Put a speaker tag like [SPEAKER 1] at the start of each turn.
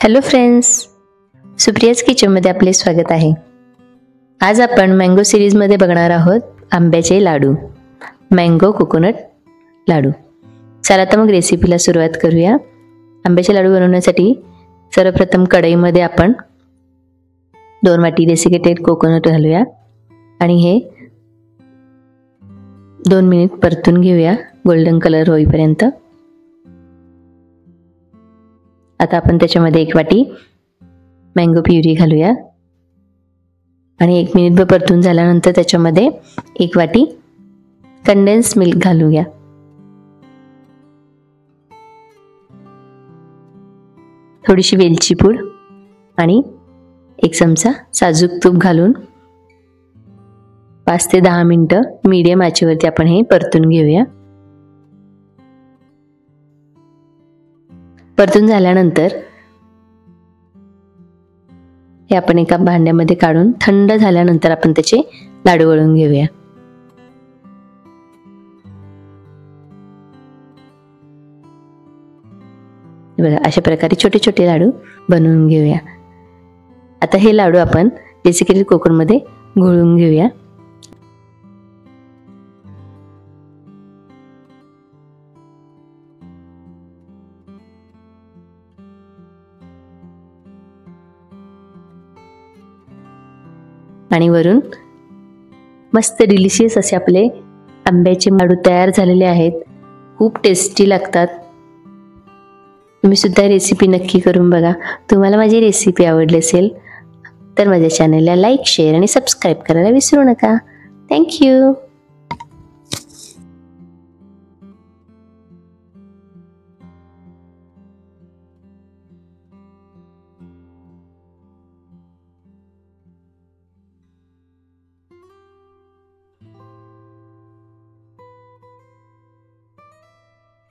[SPEAKER 1] Hello friends, Supriya's किचनमध्ये आपले स्वागत आहे। आज आपण मँगो सिरीजमध्ये बघणार आहोत आंब्याचे लाडू, मँगो कोकोनट लाडू। चला तर मग रेसिपीला सुरुवात करूया। आंब्याचे लाडू बनवण्यासाठी सर्वप्रथम कढईमध्ये आपण 2 वाटी डेसिकेटेड कोकोनट घालूया आणि हे 2 मिनिट परतून घेऊया गोल्डन कलर होईपर्यंत। आता आपण त्याच्यामध्ये 1 वाटी मँगो प्युरी घालूया आणि 1 मिनिट परतून झाल्यानंतर त्याच्यामध्ये 1 वाटी कंडेन्स मिल्क घालूया। थोडीशी वेलची पूड आणि 1 चमचा साजूक तूप घालून 5 ते 10 मिनिटं मीडियम आचेवरती आपण हे परतून घेऊया। परतून झाल्यानंतर हे आपण एका भांड्यामध्ये काढून थंड झाल्यानंतर आपण त्याचे लाडू वळून घेऊया। बघा, अशा प्रकारे छोटे छोटे लाडू बनवून घेऊया। आता हे लाडू आपण डेसिकेटेड कोकोनटमध्ये घोळून घेऊया। आणि वरून मस्त डिलिशियस असे आपले आंब्याचे लाडू तयार झालेले आहेत। खूप टेस्टी लागतात। तुम्ही सुद्धा रेसिपी नक्की करून बघा। तुम्हाला माझी रेसिपी आवडली असेल तर माझ्या चॅनलला लाईक, शेअर आणि सबस्क्राइब करायला विसरू नका। Thank you.